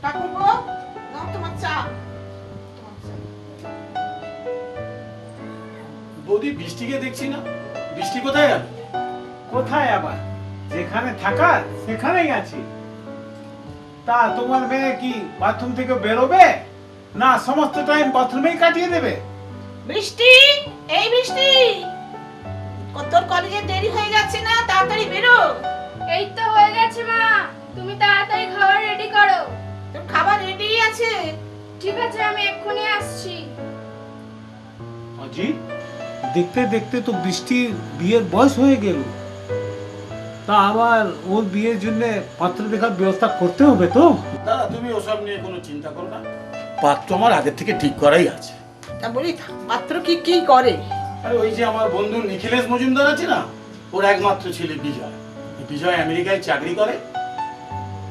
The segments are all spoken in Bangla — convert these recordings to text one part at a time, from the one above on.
ঠাকুরপো, নাও তোমার চা। বৌদি বৃষ্টিকে দেখছি না, বৃষ্টি কোথায় গেল? কোথায় আবার, যেখানে থাকার সেখানেই আছি। তা তোমার মেয়ে কি বাথরুম থেকে বেরোবে, না সমস্ত টাইম বাথরুমেই কাটিয়ে দেবে? বৃষ্টি, এই বৃষ্টি, তোর কলেজে দেরি হয়ে যাচ্ছে না? তাড়াতাড়ি বেরো। এই তো হয়ে গেছে মা, তুমি তাড়াতাড়ি খাবার রেডি করো। তোর খাবার রেডি আছে। ঠিক আছে, আমি এক্ষুনি আসছি। অজি, দেখতে দেখতে তো বৃষ্টির বিয়ের বয়স হয়ে গেল। তা আবার ওর বিয়ের জন্য পাত্র দেখার ব্যবস্থা করতে হবে তো। দাদা তুমি ওসব নিয়ে কোনো চিন্তা করো না, পাত্র আমার আগের থেকে ঠিক করাই আছে। তা বলি পাত্র কি করে? আরে ওই যে আমার বন্ধু নিখিলেশ মজুমদার আছে না, ওর একমাত্র ছেলে বিজয়। বিজয় আমেরিকায় চাকরি করে,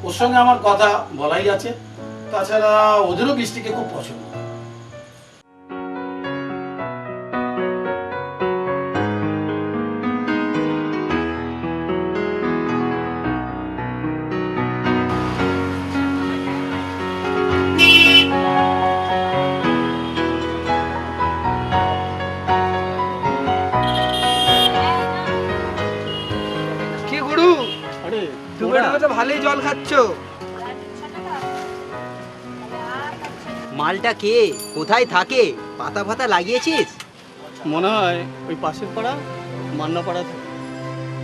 ওর সঙ্গে আমার কথা বলাই আছে। তাছাড়া ওদেরও বৃষ্টিকে খুব পছন্দ। কি গুরু, আরে তুমি তো ভালোই জল খাচ্ছ। মালটা কে, কোথায় থাকে, পাতা ফাতা লাগিয়েছিস? মনে হয় ওই পাশের পাড়া মান্না পাড়া থেকে।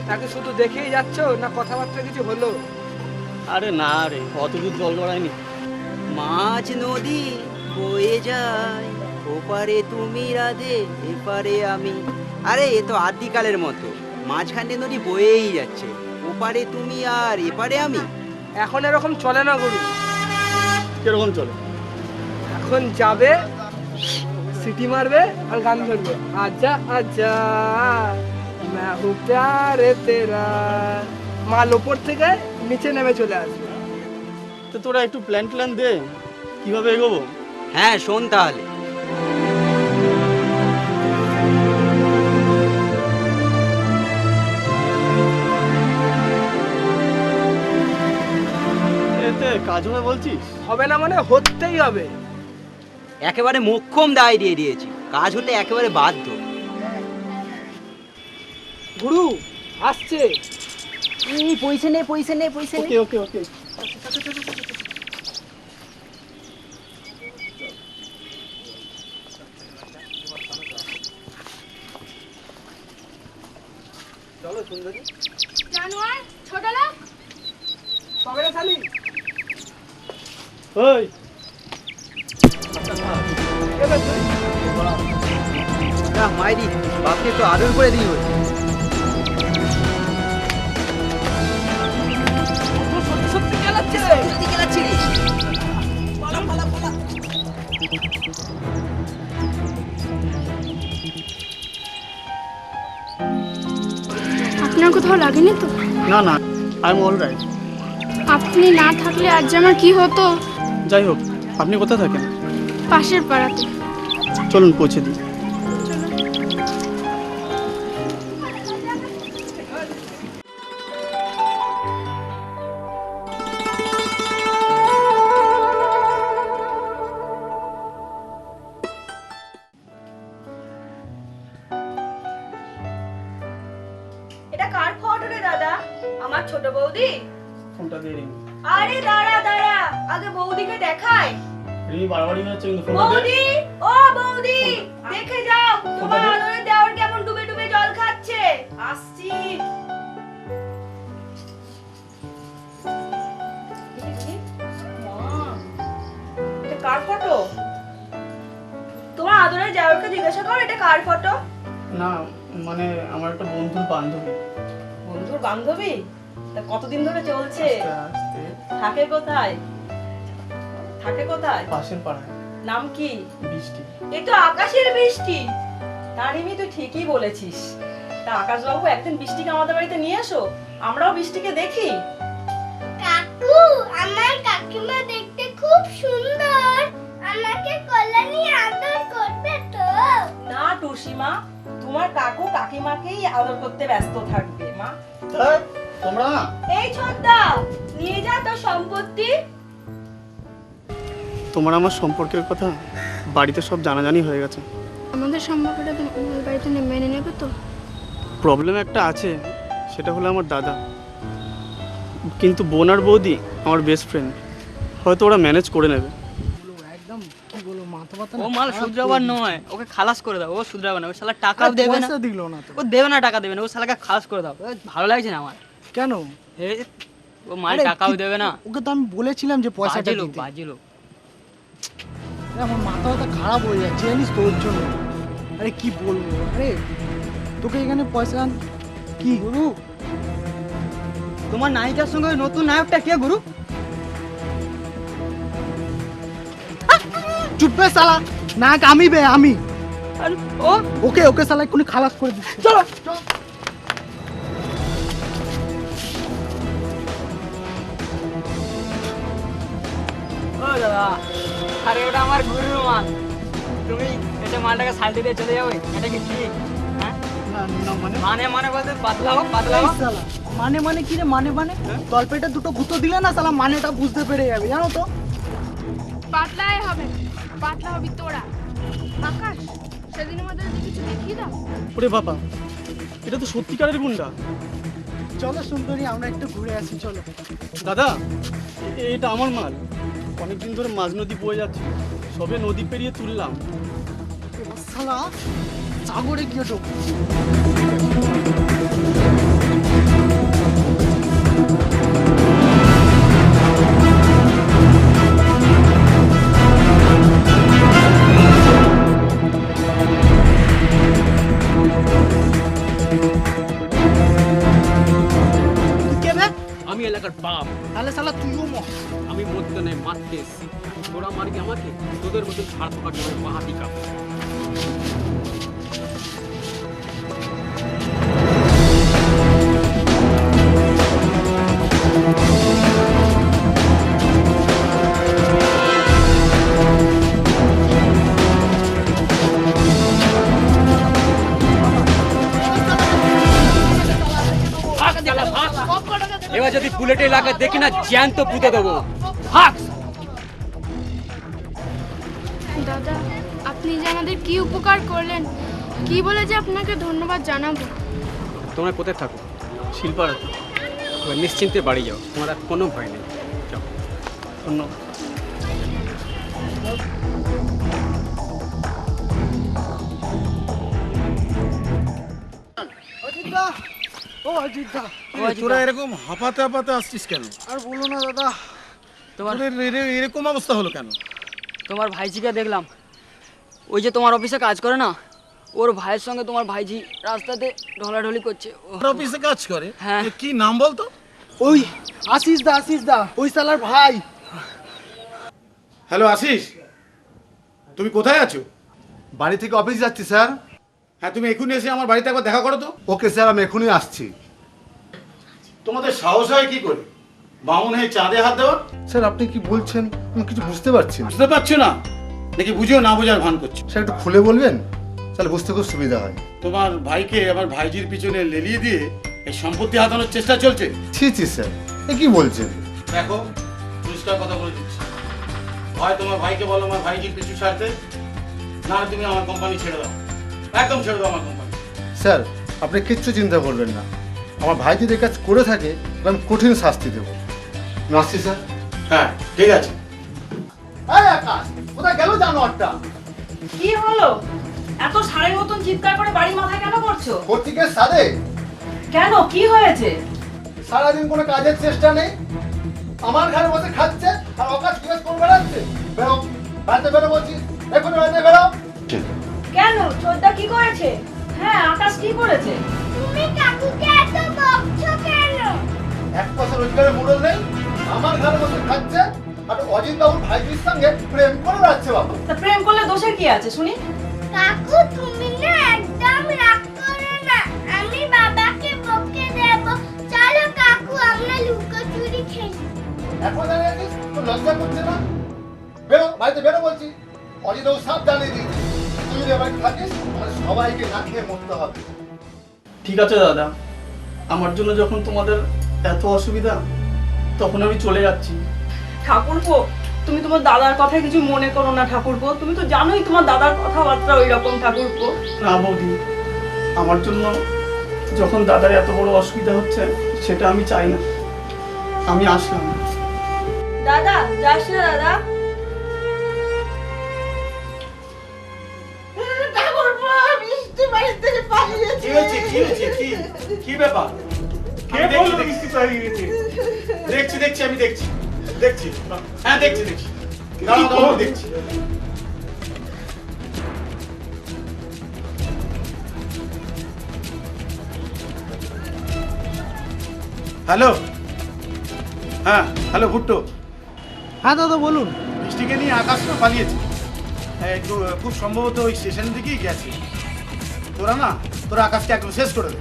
তাকে শুধু দেখেই যাচ্ছ না কথাবার্তা কিছু হলো? আরে না রে, অত দূর জল গড়ায়নি। মাছ নদী বয়ে যায়, ওপারে তুমি রাধে এপারে আমি। আরে এ তো আদিকালের মতো, মাঝখানে নদী বয়েই যাচ্ছে, ওপারে তুমি আর এপারে আমি। এখন এরকম চলে না গুরু। কিরকম চলে? এখন যাবে, সিটি মারবে আর গান ধরবে, আজা আজা मैं हूँ प्यार तेरा। মাল ওপর থেকে নিচে নেমে চলে আসবে। তো তোরা একটু প্ল্যান দে, কিভাবে এগোবো? হ্যাঁ শোন তাহলে। এতে কাজ হবে বলছিস? হবে না মানে হতেই হবে। একেবারে মোক্ষম দায় দিয়ে দিয়েছি, কাজ হতে একেবারে বাধ্য। গুরু আসছে। এই পয়সা নে। ওকে ওকে ওকে। চলো সুন্দরী। জানোয়ার, ছোট লোক। তবে না শালি। ওই এবার তুই মাইরি বাপকে তো আদর করে দিই বলছে। সত্যি চালাচ্ছে। সত্যি খেলাচ্ছিলিস? আপনার কোথাও লাগেনি তো? না না, আই এম অল রাইট। আপনি না থাকলে আজ আমার কি হতো। যাই হোক, আপনি কোথায় থাকেন? পাশের পাড়াতে। চলুন পৌঁছে দিই। এটা কার ফটো রে দাদা? আমার ছোট বৌদি? ফোনটা দিয়ে রিমি। আরে দাঁড়া আগে বৌদিকে দেখাই। রিমি বারবারই হচ্ছে কিন্তু ফোনটা দে। বৌদি, ও বৌদি, দেখে যাও তোমার আদরের দেওর কেমন ডুবে ডুবে জল খাচ্ছে। আসছি। এটা কার ফটো? তোমার আদরের দেওরকে জিজ্ঞাসা করো এটা কার ফটো। না মানে আমার একটা বন্ধুর বান্ধবী। বন্ধুর বান্ধবী? তা কতদিন ধরে চলছে? আস্তে থাকে কোথায়? পাশের পাড়ায়। নাম কি? বৃষ্টি। এই তো আকাশের বৃষ্টি। তারিমি তুই ঠিকই বলেছিস। তা আকাশ বাবু একদিন বৃষ্টিকে আমাদের বাড়িতে নিয়ে এসো, আমরাও বৃষ্টিকে দেখি। কাকু, আমার কাকিমা দেখতে খুব সুন্দর, আমাকে কোলে নিয়ে আদর করবে তো? না টুসিমা, তোমার কাকু কাকিমাকেই আদর করতে ব্যস্ত থাকবে মা। তোমরা এই ছোটদা, নিয়ে যা তোর সম্পত্তি। তোমার আমার সম্পর্কের কথা বাড়িতে সব জানাজানি হয়ে গেছে। আমাদের সম্পর্কটা তোমার বাড়িতে মেনে নেবে তো? প্রবলেম একটা আছে, সেটা হলো আমার দাদা, কিন্তু বোন আর বৌদি আমার বেস্ট ফ্রেন্ড, হয়তো ওরা ম্যানেজ করে নেবে। একদম কি বলবো, মাথা ব্যথা। ও মাল শুধরাবার নয়, ওকে খালাস করে দাও। ও শুধরাবে না, ও শালা টাকাও দেবে না। দিল না তো। ও দেবে না, টাকা দেবে না, ও শালাকে খালাস করে দাও। ভালো লাগছে না আমার। কেন? ও মাল টাকাও দেবে না। ওকে তো আমি বলেছিলাম যে পয়সাটা দিতে। বাজিলো আমার মাথা ব্যথা খারাপ হয়ে যাচ্ছে জানিস তোর জন্য। আরে কি বলবো, আরে তোকে এখানে পয়সা কি গুরু, তোমার নায়িকার সঙ্গে ওই নতুন নায়কটা কে গুরু? চুপে শালা, নায়ক আমি বে, আমি। আর ও ওকে ওকে শালা এক্ষুনি খালাস করে দিচ্ছি। চলো ও দাদা, আরে ওটা আমার গুরুর মাল। তুমি এটা মালটাকে সাইডে দিয়ে চলে যাবে, এটা কি ঠিক? হ্যাঁ না না মানে মানে মানে বলতে পাতলাও পাতলাও। এই শালা, মানে কি রে? মানে তলপেটে দুটো গুঁতো দিলে না শালা মানেটা বুঝতে পেরে যাবে, জানো তো। পাতলাই হবে, পাতলা হবি তোরা। আকাশ, সেদিন আমাদের কিছু দেখিয়ে দাও। ওরে বাবা, এটা তো সত্যিকারের গুন্ডা। চলো সুন্দরী, আমরা একটু ঘুরে আসি, চলো। দাদা, এটা আমার মাল, অনেকদিন ধরে মাঝ নদী বয়ে যাচ্ছে, সবে নদী পেরিয়ে তুললাম। শালা সাগরে গিয়ে ঢোক। আমি এলাকার বাপ, তাহলে শালা তুইও মর। আমি মরতে নেই, মারতে এসছি। তোরা মারবি আমাকে, তোদের মতো ছাড় থাকার জন্য মাহাতিকা। এবার যদি বুলেট এলাকা দেখি না, জ্যান্ত পুঁতে দেবো। হাক! দাদা, আপনি যে আমাদের কি উপকার করলেন, কি বলে যে আপনাকে ধন্যবাদ জানাবো। তোমরা কোথায় থাকো? শিল্পারাতে। এবার নিশ্চিন্তে বাড়ি যাও, তোমার আর কোনো ভয় নেই। যাও। ধন্যবাদ। অজিতদা, ও অজিতদা, তোরা এরকম হাঁপাতে হাঁপাতে আসছিস কেন? আর বলো না দাদা। তোমার এরকম অবস্থা হলো কেন? তোমার ভাইজিকে দেখলাম, ওই যে তোমার অফিসে কাজ করে না, ওর ভাইয়ের সঙ্গে তোমার ভাইজি রাস্তাতে ঢলাঢলি করছে। অফিসে কাজ করে? হ্যাঁ। কি নাম বলতো? ওই আশিস দা, ওই শালার ভাই। হ্যালো আশিস, তুমি কোথায় আছো? বাড়ি থেকে অফিস যাচ্ছি স্যার। হ্যাঁ, তুমি এখনই এসে আমার বাড়িতে একবার দেখা করো তো। ওকে স্যার, আমি এখনই আসছি। তোমাদের সাহস হয় কি করে বামুন হয়ে চাঁদে হাত দেওয়া? স্যার আপনি কি বলছেন আমি কিছু বুঝতে পারছি না। বুঝতে পারছো না নাকি বুঝেও না বোঝার ভান করছো? স্যার একটু খুলে বলবেন, তাহলে বুঝতে খুব সুবিধা হয়। তোমার ভাইকে আমার ভাইজির পিছনে লেলিয়ে দিয়ে এই সম্পত্তি হাতানোর চেষ্টা চলছে। ছি স্যার, এ কি বলছেন? দেখো, পরিষ্কার কথা বলে দিচ্ছি, হয় তোমার ভাইকে বলো আমার ভাইজির পিছু ছাড়তে, না তুমি আমার কোম্পানি ছেড়ে দাও, একদম ছেড়ে দাও আমার কোম্পানি। স্যার আপনি কিচ্ছু চিন্তা করবেন না, আমার ভাই যদি এই কাজ করে থাকে আমি কঠিন শাস্তি দেবো। আমি আসছি স্যার। হ্যাঁ ঠিক আছে। এই আকাশ, কোথায় গেল জানোয়ারটা? কি হলো? এত সারের মতন চিৎকার করে বাড়ি মাথায় কেন করছো? কর্তিকের সাথে কেন, কি হয়েছে? সারাদিন কোনো কাজের চেষ্টা নেই, আমার ঘরে বসে খাচ্ছে আর অকাশ কিবাস করে বেড়াচ্ছে। বেরো, বাড়িতে বেরো বলছি, এখন বাড়িতে বেরো। কেন, ছোটদা কি করেছে? হ্যাঁ, আকাশ কি করেছে? তুমি কাকুকে এত বকছো কেন? এক পয়সা রোজগারের মুরল নেই, আমার ঘরে বসে খাচ্ছে আর অজিত বাবুর ভাইজির সঙ্গে প্রেম করে বেড়াচ্ছে বাবা। তা প্রেম করলে দোষের কি আছে শুনি? কাকু তুমি না একদম রাগ করো না, আমি বাবাকে বকে দেব। চলো কাকু, আমরা লুকোচুরি খেলি। এখন দাঁড়িয়ে আছিস, তোর লজ্জা করছে না? বেরো, বাড়িতে বেরো বলছি। অজিত বাবু সব জানিয়ে দিয়েছে, তুই যদি বাড়িতে থাকিস আমাদের সবাইকে না খেয়ে মরতে হবে। ঠিক আছে দাদা, আমার জন্য যখন তোমাদের এত অসুবিধা, তখন আমি চলে যাচ্ছি। ঠাকুরপো, তুমি তোমার দাদার কথা কিছু মনে করো না ঠাকুরপো, তুমি তো জানোই তোমার দাদার কথাবার্তা ওই রকম ঠাকুরপো। না বৌদি, আমার জন্য যখন দাদার এত বড় অসুবিধা হচ্ছে সেটা আমি চাই না। আমি আসলাম। দাদা যাস না দাদা। কি হয়েছে? কি হয়েছে? কি ব্যাপার? কে বললো বৃষ্টি পালিয়ে গেছে? দেখছি আমি দেখছি। হ্যাঁ দেখছি। দাঁড়াও আমি দেখছি। হ্যালো, হ্যাঁ হ্যালো ভুট্টো। হ্যাঁ দাদা বলুন। বৃষ্টিকে নিয়ে আকাশ তো পালিয়েছে। হ্যাঁ, একটু খুব সম্ভবত ওই স্টেশনের দিকেই গেছে। তোরা আকাশকে একদম শেষ করে দে।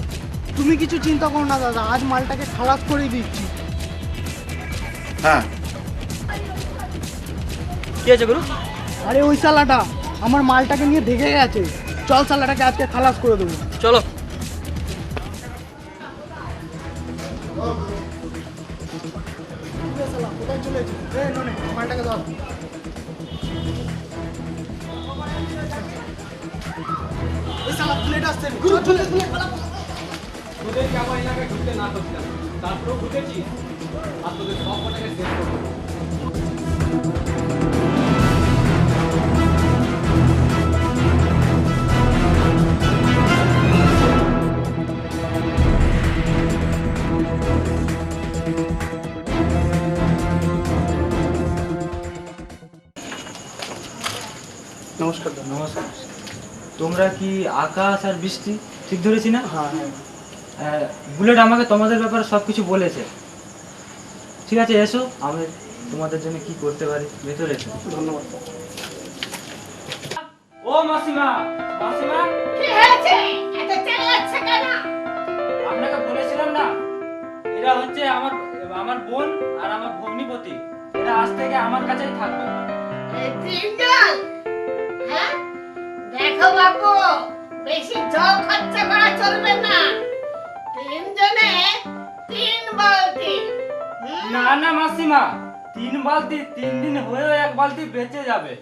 তুমি কিছু চিন্তা করো না দাদা, আজ মালটাকে খালাস করে দিচ্ছি। হ্যাঁ কি আছে গুরু? আরে ওই শালাটা আমার মালটাকে নিয়ে দেখে গেছে, চল শালাটাকে আজকে খালাস করে দেবো। চলো। কোথায় চলেছে? মালটাকে ধর। ওই শালা প্লেট আসছে, চলে তোদেরকে আমার এলাকায় ঢুকতে না করতাম, তারপরেও ঢুকেছি আর তোদের সব কটাকে শেষ করবো। নমস্কার দাদা। নমস্কার। তোমরা কি আকাশ আর বৃষ্টি ঠিক ধরেছি না? হ্যাঁ। বুলেট আমাকে তোমাদের ব্যাপারে সব কিছু বলেছে। ঠিক আছে, এসো, আমি তোমাদের জন্য কি করতে পারি, ভেতরে এসো। ধন্যবাদ। ও মাসিমা, মাসিমা, কি হয়েছে? এত চেঁচাচ্ছ কেন? আপনাকে বলেছিলাম না, এরা হচ্ছে আমার বোন আর আমার ভগ্নিপতি। এরা আজ থেকে আমার কাছেই থাকবে। এই তিনজন? হ্যাঁ? দেখো বাবু, বেশি জল খরচা করা চলবে না। তিনজনে 3 বালতি। না না মাসিমা, 3 বালতি 3 দিন হয়েও 1 বালতি বেঁচে যাবে।